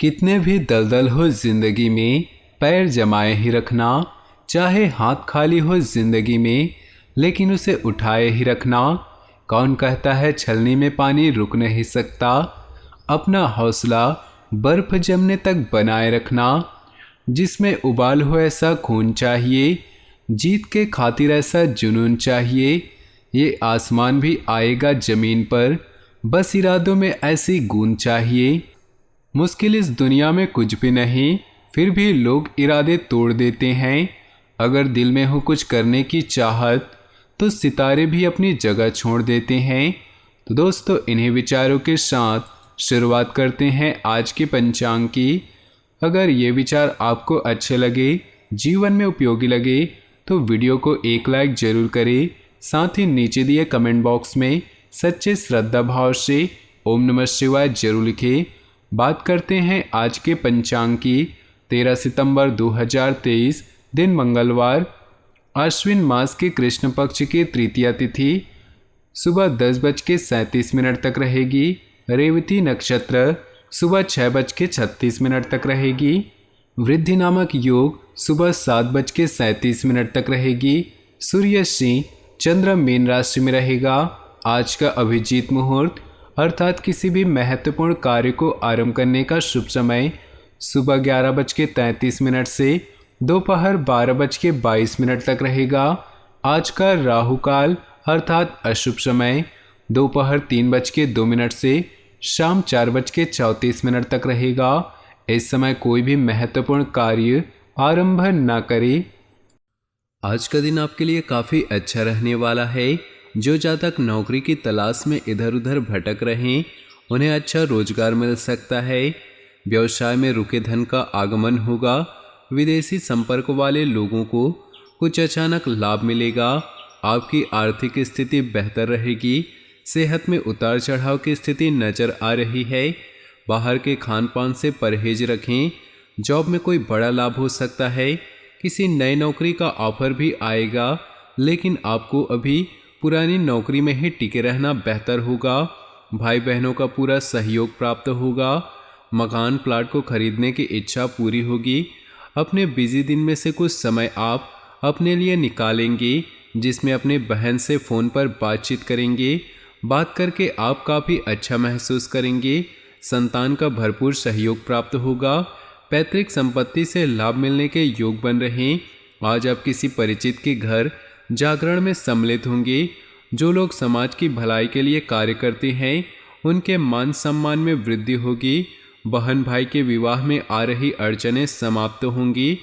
कितने भी दलदल हो जिंदगी में, पैर जमाए ही रखना। चाहे हाथ खाली हो जिंदगी में, लेकिन उसे उठाए ही रखना। कौन कहता है छलनी में पानी रुक नहीं सकता। अपना हौसला बर्फ जमने तक बनाए रखना। जिसमें उबाल हो ऐसा खून चाहिए, जीत के खातिर ऐसा जुनून चाहिए। ये आसमान भी आएगा जमीन पर, बस इरादों में ऐसी गूंज चाहिए। मुश्किल इस दुनिया में कुछ भी नहीं, फिर भी लोग इरादे तोड़ देते हैं। अगर दिल में हो कुछ करने की चाहत, तो सितारे भी अपनी जगह छोड़ देते हैं। तो दोस्तों, इन्हीं विचारों के साथ शुरुआत करते हैं आज के पंचांग की। अगर ये विचार आपको अच्छे लगे, जीवन में उपयोगी लगे, तो वीडियो को एक लाइक जरूर करें। साथ ही नीचे दिए कमेंट बॉक्स में सच्चे श्रद्धा भाव से ओम नमः शिवाय जरूर लिखें। बात करते हैं आज के पंचांग की। 13 सितंबर 2023, दिन मंगलवार, अश्विन मास के कृष्ण पक्ष की तृतीया तिथि सुबह 10:37 तक रहेगी। रेवती नक्षत्र सुबह 6:36 तक रहेगी। वृद्धि नामक योग सुबह 7:37 तक रहेगी। सूर्य सिंह, चंद्र मीन राशि में रहेगा। आज का अभिजीत मुहूर्त अर्थात किसी भी महत्वपूर्ण कार्य को आरंभ करने का शुभ समय सुबह 11:33 से दोपहर 12:22 तक रहेगा। आज का राहु काल अर्थात अशुभ समय दोपहर 3:02 से शाम 4:34 तक रहेगा। इस समय कोई भी महत्वपूर्ण कार्य आरंभ न करें। आज का दिन आपके लिए काफ़ी अच्छा रहने वाला है। जो जातक नौकरी की तलाश में इधर उधर भटक रहे हैं, उन्हें अच्छा रोजगार मिल सकता है। व्यवसाय में रुके धन का आगमन होगा। विदेशी संपर्क वाले लोगों को कुछ अचानक लाभ मिलेगा। आपकी आर्थिक स्थिति बेहतर रहेगी। सेहत में उतार चढ़ाव की स्थिति नजर आ रही है। बाहर के खान पान से परहेज रखें। जॉब में कोई बड़ा लाभ हो सकता है। किसी नई नौकरी का ऑफर भी आएगा, लेकिन आपको अभी पुरानी नौकरी में ही टिके रहना बेहतर होगा। भाई बहनों का पूरा सहयोग प्राप्त होगा। मकान प्लाट को खरीदने की इच्छा पूरी होगी। अपने बिजी दिन में से कुछ समय आप अपने लिए निकालेंगे, जिसमें अपने बहन से फ़ोन पर बातचीत करेंगे। बात करके आप काफ़ी अच्छा महसूस करेंगे। संतान का भरपूर सहयोग प्राप्त होगा। पैतृक संपत्ति से लाभ मिलने के योग बन रहे हैं। आज आप किसी परिचित के घर जागरण में सम्मिलित होंगे। जो लोग समाज की भलाई के लिए कार्य करते हैं, उनके मान सम्मान में वृद्धि होगी। बहन भाई के विवाह में आ रही अड़चनें समाप्त होंगी।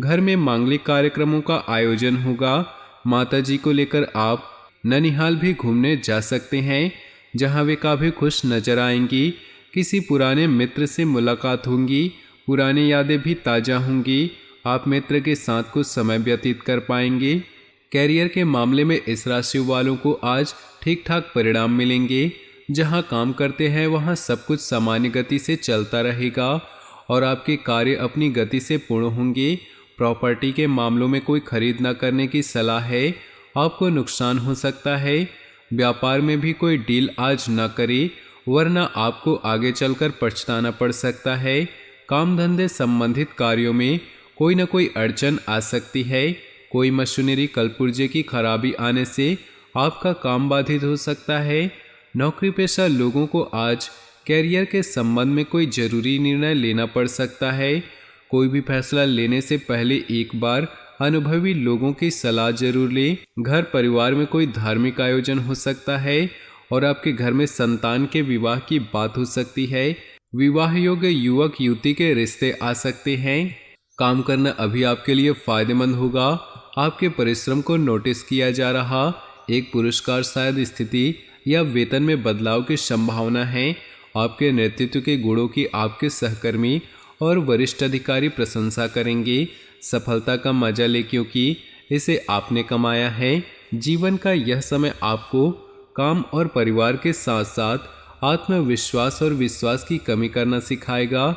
घर में मांगलिक कार्यक्रमों का आयोजन होगा। माता जी को लेकर आप ननिहाल भी घूमने जा सकते हैं, जहां वे काफ़ी खुश नजर आएंगी। किसी पुराने मित्र से मुलाकात होंगी। पुरानी यादें भी ताज़ा होंगी। आप मित्र के साथ कुछ समय व्यतीत कर पाएंगे। कैरियर के मामले में इस राशि वालों को आज ठीक ठाक परिणाम मिलेंगे। जहां काम करते हैं वहां सब कुछ सामान्य गति से चलता रहेगा और आपके कार्य अपनी गति से पूर्ण होंगे। प्रॉपर्टी के मामलों में कोई खरीद न करने की सलाह है। आपको नुकसान हो सकता है। व्यापार में भी कोई डील आज न करें, वरना आपको आगे चलकर पछताना पड़ सकता है। काम धंधे संबंधित कार्यों में कोई न कोई अड़चन आ सकती है। कोई मशीनरी कलपुर्जे की खराबी आने से आपका काम बाधित हो सकता है। नौकरी पेशा लोगों को आज कैरियर के संबंध में कोई जरूरी निर्णय लेना पड़ सकता है। कोई भी फैसला लेने से पहले एक बार अनुभवी लोगों की सलाह जरूर लें। घर परिवार में कोई धार्मिक आयोजन हो सकता है और आपके घर में संतान के विवाह की बात हो सकती है। विवाह योग्य युवक युवती के रिश्ते आ सकते हैं। काम करना अभी आपके लिए फायदेमंद होगा। आपके परिश्रम को नोटिस किया जा रहा। एक पुरस्कार शायद स्थिति या वेतन में बदलाव की संभावना है। आपके नेतृत्व के गुणों की आपके सहकर्मी और वरिष्ठ अधिकारी प्रशंसा करेंगे। सफलता का मजा ले, क्योंकि इसे आपने कमाया है। जीवन का यह समय आपको काम और परिवार के साथ साथ आत्मविश्वास और विश्वास की कमी करना सिखाएगा।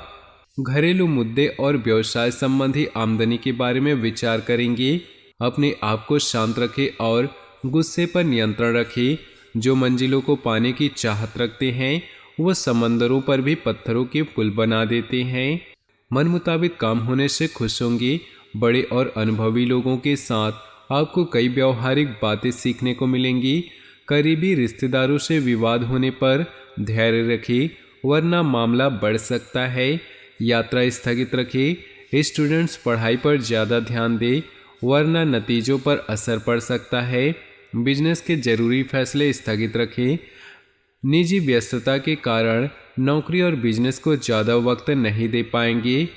घरेलू मुद्दे और व्यवसाय संबंधी आमदनी के बारे में विचार करेंगे। अपने आप को शांत रखें और गुस्से पर नियंत्रण रखें। जो मंजिलों को पाने की चाहत रखते हैं, वो समंदरों पर भी पत्थरों के पुल बना देते हैं। मन मुताबिक काम होने से खुश होंगे। बड़े और अनुभवी लोगों के साथ आपको कई व्यावहारिक बातें सीखने को मिलेंगी। करीबी रिश्तेदारों से विवाद होने पर धैर्य रखें, वरना मामला बढ़ सकता है। यात्रा स्थगित रखें। स्टूडेंट्स पढ़ाई पर ज़्यादा ध्यान दें, वरना नतीजों पर असर पड़ सकता है। बिजनेस के जरूरी फैसले स्थगित रखें। निजी व्यस्तता के कारण नौकरी और बिजनेस को ज़्यादा वक्त नहीं दे पाएंगे।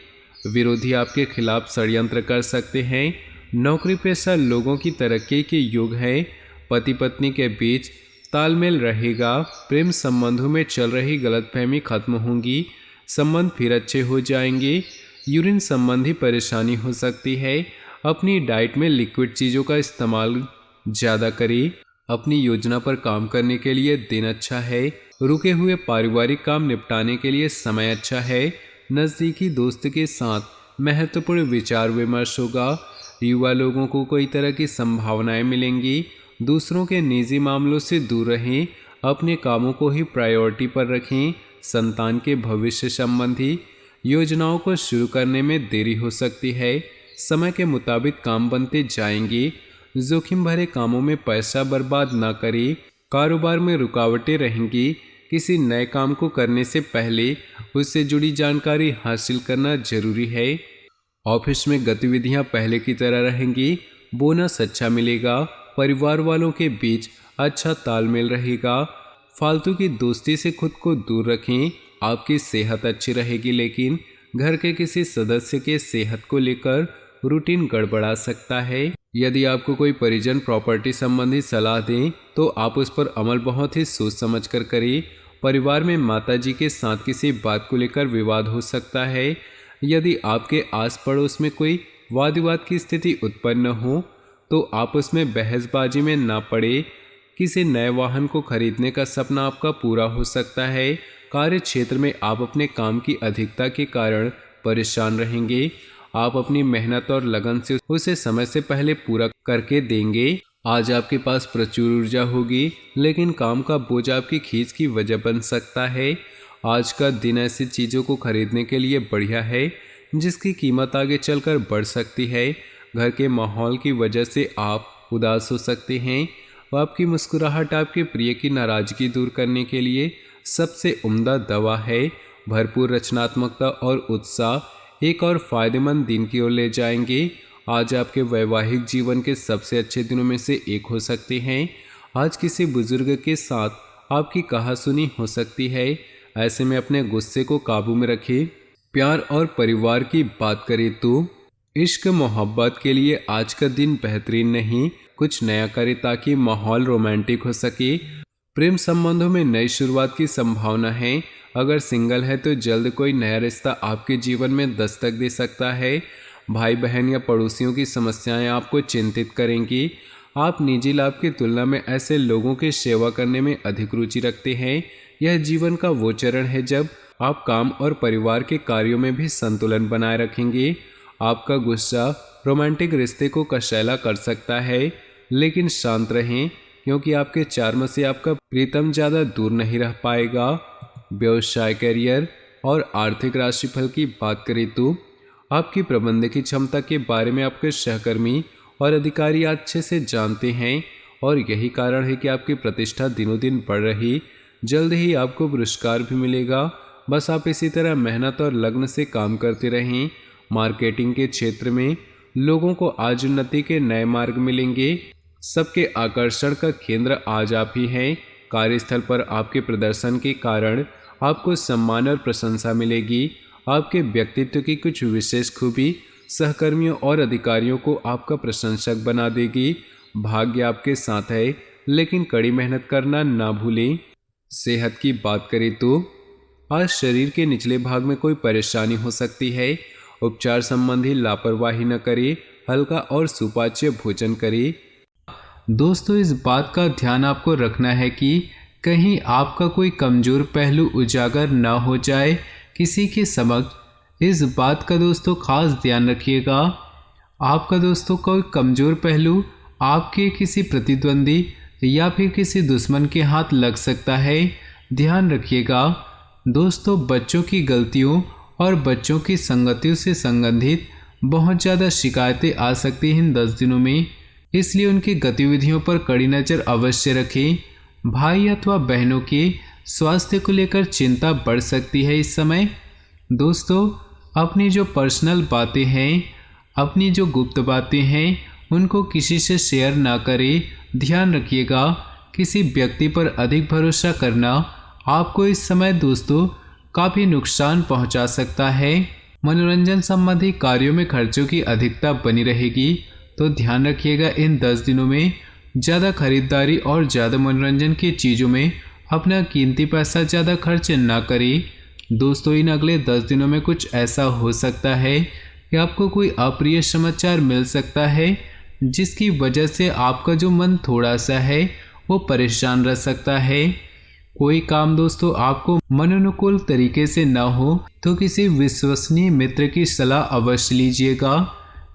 विरोधी आपके खिलाफ षड्यंत्र कर सकते हैं। नौकरी पेशा लोगों की तरक्की के युग है। पति पत्नी के बीच तालमेल रहेगा। प्रेम संबंधों में चल रही गलतफहमी खत्म होंगी। संबंध फिर अच्छे हो जाएंगे। यूरिन संबंधी परेशानी हो सकती है। अपनी डाइट में लिक्विड चीज़ों का इस्तेमाल ज़्यादा करें। अपनी योजना पर काम करने के लिए दिन अच्छा है। रुके हुए पारिवारिक काम निपटाने के लिए समय अच्छा है। नज़दीकी दोस्त के साथ महत्वपूर्ण विचार विमर्श होगा। युवा लोगों को कई तरह की संभावनाएं मिलेंगी। दूसरों के निजी मामलों से दूर रहें। अपने कामों को ही प्रायोरिटी पर रखें। संतान के भविष्य संबंधी योजनाओं को शुरू करने में देरी हो सकती है। समय के मुताबिक काम बनते जाएंगे। जोखिम भरे कामों में पैसा बर्बाद ना करें। कारोबार में रुकावटें रहेंगी। किसी नए काम को करने से पहले उससे जुड़ी जानकारी हासिल करना जरूरी है। ऑफिस में गतिविधियां पहले की तरह रहेंगी। बोनस अच्छा मिलेगा। परिवार वालों के बीच अच्छा तालमेल रहेगा। फालतू की दोस्ती से खुद को दूर रखें। आपकी सेहत अच्छी रहेगी, लेकिन घर के किसी सदस्य के सेहत को लेकर रूटीन गड़बड़ा सकता है। यदि आपको कोई परिजन प्रॉपर्टी संबंधी सलाह दें तो आप उस पर अमल बहुत ही सोच समझ कर करें। परिवार में माताजी के साथ किसी बात को लेकर विवाद हो सकता है। यदि आपके आस पड़ोस में कोई वाद विवाद की स्थिति उत्पन्न हो तो आप उसमें बहसबाजी में ना पड़े। किसी नए वाहन को खरीदने का सपना आपका पूरा हो सकता है। कार्य क्षेत्र में आप अपने काम की अधिकता के कारण परेशान रहेंगे। आप अपनी मेहनत और लगन से उसे समय से पहले पूरा करके देंगे। आज आपके पास प्रचुर ऊर्जा होगी, लेकिन काम का बोझ आपकी खींच की वजह बन सकता है। आज का दिन ऐसी चीज़ों को खरीदने के लिए बढ़िया है जिसकी कीमत आगे चलकर बढ़ सकती है। घर के माहौल की वजह से आप उदास हो सकते हैं। आपकी मुस्कुराहट आपके प्रिय की नाराज़गी दूर करने के लिए सबसे उम्दा दवा है। भरपूर रचनात्मकता और उत्साह एक और फायदेमंद दिन की ओर ले जाएंगे। आज आपके वैवाहिक जीवन के सबसे अच्छे दिनों में से एक हो सकते हैं। आज किसी बुजुर्ग के साथ आपकी कहासुनी हो सकती है। ऐसे में अपने गुस्से को काबू में रखें। प्यार और परिवार की बात करें तो इश्क मोहब्बत के लिए आज का दिन बेहतरीन नहीं। कुछ नया करें ताकि माहौल रोमांटिक हो सके। प्रेम संबंधों में नई शुरुआत की संभावना है। अगर सिंगल है तो जल्द कोई नया रिश्ता आपके जीवन में दस्तक दे सकता है। भाई बहन या पड़ोसियों की समस्याएं आपको चिंतित करेंगी। आप निजी लाभ की तुलना में ऐसे लोगों की सेवा करने में अधिक रुचि रखते हैं। यह जीवन का वो चरण है जब आप काम और परिवार के कार्यों में भी संतुलन बनाए रखेंगे। आपका गुस्सा रोमांटिक रिश्ते को कशैला कर सकता है, लेकिन शांत रहें क्योंकि आपके चार्म से आपका प्रीतम ज़्यादा दूर नहीं रह पाएगा। व्यवसाय, करियर और आर्थिक राशिफल की बात करें तो आपकी प्रबंधकीय क्षमता के बारे में आपके सहकर्मी और अधिकारी अच्छे से जानते हैं और यही कारण है कि आपकी प्रतिष्ठा दिनों दिन बढ़ रही। जल्द ही आपको पुरस्कार भी मिलेगा। बस आप इसी तरह मेहनत और लगन से काम करते रहें। मार्केटिंग के क्षेत्र में लोगों को आज उन्नति के नए मार्ग मिलेंगे। सबके आकर्षण का केंद्र आज आप ही हैं। कार्यस्थल पर आपके प्रदर्शन के कारण आपको सम्मान और प्रशंसा मिलेगी। आपके व्यक्तित्व की कुछ विशेष खूबी सहकर्मियों और अधिकारियों को आपका प्रशंसक बना देगी। भाग्य आपके साथ है, लेकिन कड़ी मेहनत करना ना भूलें। सेहत की बात करें तो आज शरीर के निचले भाग में कोई परेशानी हो सकती है। उपचार संबंधी लापरवाही न करें। हल्का और सुपाच्य भोजन करें। दोस्तों, इस बात का ध्यान आपको रखना है कि कहीं आपका कोई कमज़ोर पहलू उजागर न हो जाए किसी के समक्ष। इस बात का दोस्तों खास ध्यान रखिएगा। आपका दोस्तों कोई कमज़ोर पहलू आपके किसी प्रतिद्वंदी या फिर किसी दुश्मन के हाथ लग सकता है। ध्यान रखिएगा। दोस्तों बच्चों की गलतियों और बच्चों की संगतियों से संबंधित बहुत ज़्यादा शिकायतें आ सकती हैं इन 10 दिनों में, इसलिए उनकी गतिविधियों पर कड़ी नज़र अवश्य रखें। भाई अथवा बहनों के स्वास्थ्य को लेकर चिंता बढ़ सकती है इस समय। दोस्तों अपनी जो पर्सनल बातें हैं, अपनी जो गुप्त बातें हैं, उनको किसी से शेयर ना करें। ध्यान रखिएगा, किसी व्यक्ति पर अधिक भरोसा करना आपको इस समय दोस्तों काफ़ी नुकसान पहुंचा सकता है। मनोरंजन संबंधी कार्यों में खर्चों की अधिकता बनी रहेगी, तो ध्यान रखिएगा इन 10 दिनों में ज़्यादा खरीदारी और ज़्यादा मनोरंजन की चीज़ों में अपना कीमती पैसा ज़्यादा खर्च ना करें। दोस्तों इन अगले 10 दिनों में कुछ ऐसा हो सकता है कि आपको कोई अप्रिय समाचार मिल सकता है, जिसकी वजह से आपका जो मन थोड़ा सा है वो परेशान रह सकता है। कोई काम दोस्तों आपको मनोनुकूल तरीके से न हो तो किसी विश्वसनीय मित्र की सलाह अवश्य लीजिएगा।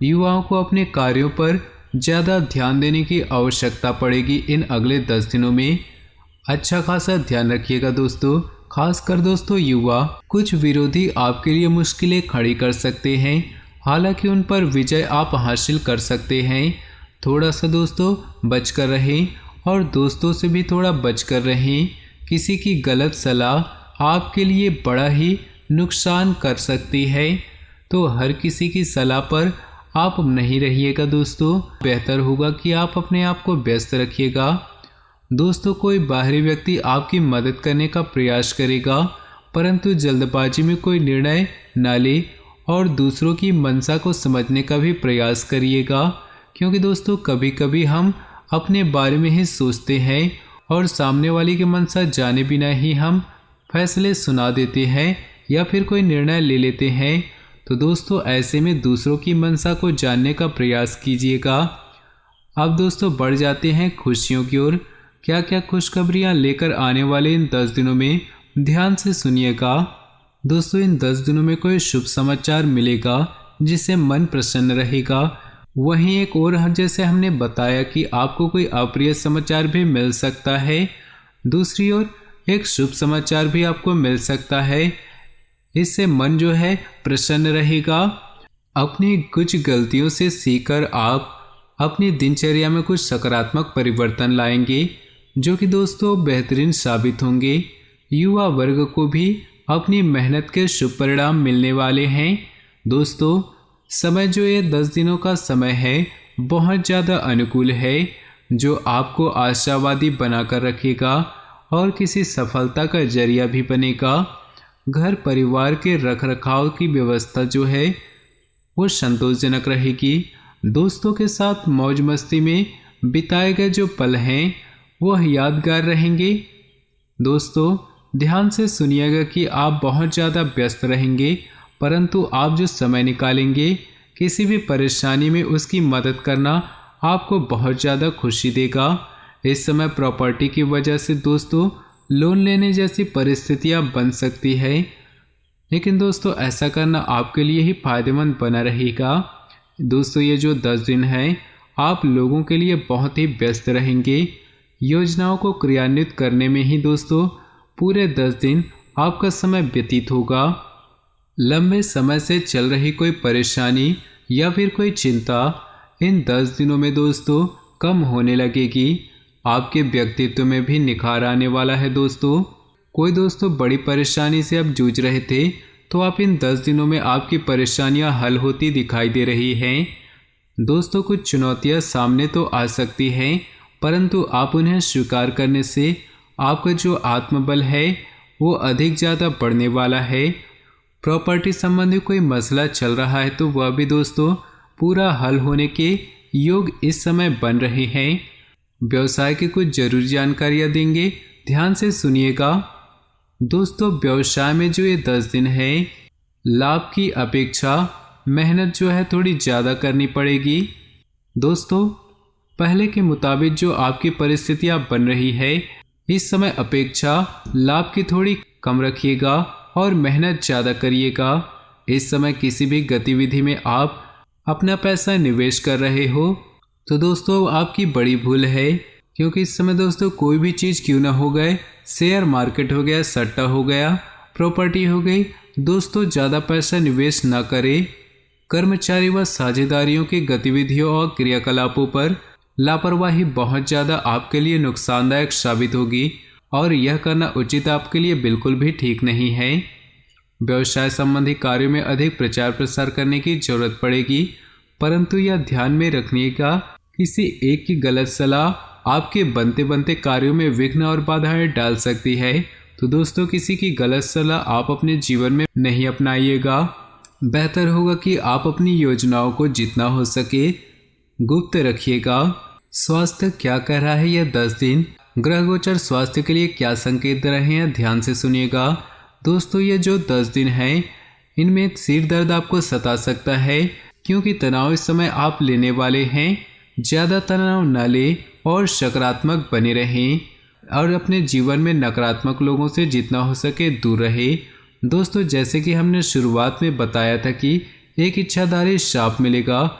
युवाओं को अपने कार्यों पर ज़्यादा ध्यान देने की आवश्यकता पड़ेगी इन अगले 10 दिनों में। अच्छा खासा ध्यान रखिएगा दोस्तों, खासकर दोस्तों युवा। कुछ विरोधी आपके लिए मुश्किलें खड़ी कर सकते हैं, हालांकि उन पर विजय आप हासिल कर सकते हैं। थोड़ा सा दोस्तों बचकर रहें और दोस्तों से भी थोड़ा बचकर रहें। किसी की गलत सलाह आपके लिए बड़ा ही नुकसान कर सकती है, तो हर किसी की सलाह पर आप नहीं रहिएगा दोस्तों। बेहतर होगा कि आप अपने आप को व्यस्त रखिएगा। दोस्तों कोई बाहरी व्यक्ति आपकी मदद करने का प्रयास करेगा, परंतु जल्दबाजी में कोई निर्णय न ले और दूसरों की मंशा को समझने का भी प्रयास करिएगा, क्योंकि दोस्तों कभी कभी हम अपने बारे में ही सोचते हैं और सामने वाले की मंशा जाने बिना ही हम फैसले सुना देते हैं या फिर कोई निर्णय ले लेते हैं। तो दोस्तों ऐसे में दूसरों की मंशा को जानने का प्रयास कीजिएगा। अब दोस्तों बढ़ जाते हैं खुशियों की ओर। क्या क्या खुशखबरियाँ लेकर आने वाले इन 10 दिनों में ध्यान से सुनिएगा। दोस्तों इन 10 दिनों में कोई शुभ समाचार मिलेगा जिससे मन प्रसन्न रहेगा। वहीं एक और जैसे हमने बताया कि आपको कोई अप्रिय समाचार भी मिल सकता है, दूसरी ओर एक शुभ समाचार भी आपको मिल सकता है। इससे मन जो है प्रसन्न रहेगा। अपनी कुछ गलतियों से सीखकर आप अपनी दिनचर्या में कुछ सकारात्मक परिवर्तन लाएंगे, जो कि दोस्तों बेहतरीन साबित होंगे। युवा वर्ग को भी अपनी मेहनत के शुभ परिणाम मिलने वाले हैं। दोस्तों समय जो ये 10 दिनों का समय है बहुत ज़्यादा अनुकूल है, जो आपको आशावादी बनाकर रखेगा और किसी सफलता का जरिया भी बनेगा। घर परिवार के रखरखाव की व्यवस्था जो है वो संतोषजनक रहेगी। दोस्तों के साथ मौज मस्ती में बिताए गए जो पल हैं वह यादगार रहेंगे। दोस्तों ध्यान से सुनिएगा कि आप बहुत ज़्यादा व्यस्त रहेंगे, परंतु आप जो समय निकालेंगे किसी भी परेशानी में उसकी मदद करना आपको बहुत ज़्यादा खुशी देगा। इस समय प्रॉपर्टी की वजह से दोस्तों लोन लेने जैसी परिस्थितियां बन सकती है, लेकिन दोस्तों ऐसा करना आपके लिए ही फायदेमंद बना रहेगा। दोस्तों ये जो 10 दिन हैं आप लोगों के लिए बहुत ही व्यस्त रहेंगे। योजनाओं को क्रियान्वित करने में ही दोस्तों पूरे 10 दिन आपका समय व्यतीत होगा। लंबे समय से चल रही कोई परेशानी या फिर कोई चिंता इन 10 दिनों में दोस्तों कम होने लगेगी। आपके व्यक्तित्व में भी निखार आने वाला है। दोस्तों कोई दोस्तों बड़ी परेशानी से आप जूझ रहे थे, तो आप इन 10 दिनों में आपकी परेशानियां हल होती दिखाई दे रही हैं। दोस्तों कुछ चुनौतियां सामने तो आ सकती हैं, परंतु आप उन्हें स्वीकार करने से आपका जो आत्मबल है वो अधिक ज़्यादा बढ़ने वाला है। प्रॉपर्टी संबंधी कोई मसला चल रहा है तो वह भी दोस्तों पूरा हल होने के योग इस समय बन रहे हैं। व्यवसाय की कुछ जरूरी जानकारियां देंगे, ध्यान से सुनिएगा। दोस्तों व्यवसाय में जो ये 10 दिन है लाभ की अपेक्षा मेहनत जो है थोड़ी ज़्यादा करनी पड़ेगी। दोस्तों पहले के मुताबिक जो आपकी परिस्थितियां बन रही है इस समय अपेक्षा लाभ की थोड़ी कम रखिएगा और मेहनत ज़्यादा करिएगा। इस समय किसी भी गतिविधि में आप अपना पैसा निवेश कर रहे हो तो दोस्तों आपकी बड़ी भूल है, क्योंकि इस समय दोस्तों कोई भी चीज़ क्यों ना हो गए, शेयर मार्केट हो गया, सट्टा हो गया, प्रॉपर्टी हो गई। दोस्तों ज़्यादा पैसा निवेश न करें। कर्मचारी व साझेदारियों की गतिविधियों और क्रियाकलापों पर लापरवाही बहुत ज़्यादा आपके लिए नुकसानदायक साबित होगी और यह करना उचित आपके लिए बिल्कुल भी ठीक नहीं है। व्यवसाय संबंधी कार्यों में अधिक प्रचार प्रसार करने की जरूरत पड़ेगी, परंतु यह ध्यान में रखिएगा किसी एक की गलत सलाह आपके बनते बनते कार्यों में विघ्न और बाधाएं डाल सकती है। तो दोस्तों किसी की गलत सलाह आप अपने जीवन में नहीं अपनाइएगा। बेहतर होगा कि आप अपनी योजनाओं को जितना हो सके गुप्त रखिएगा। स्वास्थ्य क्या कह रहा है यह 10 दिन, ग्रह गोचर स्वास्थ्य के लिए क्या संकेत दे रहे हैं ध्यान से सुनिएगा। दोस्तों ये जो 10 दिन हैं इनमें सिर दर्द आपको सता सकता है, क्योंकि तनाव इस समय आप लेने वाले हैं। ज़्यादा तनाव न लें और सकारात्मक बने रहें और अपने जीवन में नकारात्मक लोगों से जितना हो सके दूर रहे। दोस्तों जैसे कि हमने शुरुआत में बताया था कि एक इच्छाधारी शाप मिलेगा,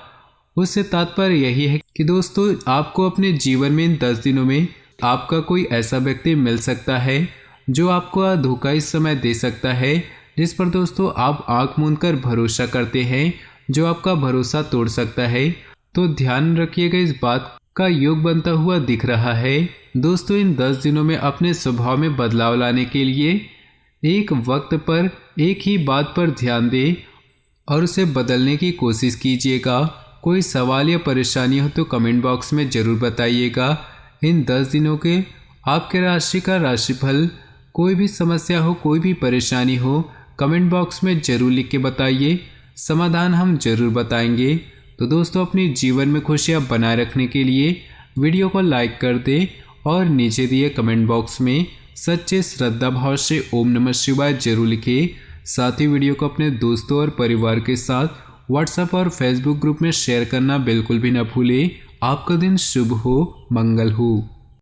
उससे तात्पर्य यही है कि दोस्तों आपको अपने जीवन में इन 10 दिनों में आपका कोई ऐसा व्यक्ति मिल सकता है जो आपको धोखा इस समय दे सकता है, जिस पर दोस्तों आप आंख मूंद कर भरोसा करते हैं, जो आपका भरोसा तोड़ सकता है। तो ध्यान रखिएगा, इस बात का योग बनता हुआ दिख रहा है। दोस्तों इन 10 दिनों में अपने स्वभाव में बदलाव लाने के लिए एक वक्त पर एक ही बात पर ध्यान दें और उसे बदलने की कोशिश कीजिएगा। कोई सवाल या परेशानी हो तो कमेंट बॉक्स में ज़रूर बताइएगा। इन 10 दिनों के आपके राशि का राशिफल, कोई भी समस्या हो, कोई भी परेशानी हो, कमेंट बॉक्स में ज़रूर लिख के बताइए, समाधान हम ज़रूर बताएंगे। तो दोस्तों अपने जीवन में खुशियाँ बनाए रखने के लिए वीडियो को लाइक कर दें और नीचे दिए कमेंट बॉक्स में सच्चे श्रद्धा भाव से ओम नमः शिवाय जरूर लिखें। साथ ही वीडियो को अपने दोस्तों और परिवार के साथ व्हाट्सएप और फेसबुक ग्रुप में शेयर करना बिल्कुल भी न भूलें। आपका दिन शुभ हो, मंगल हो।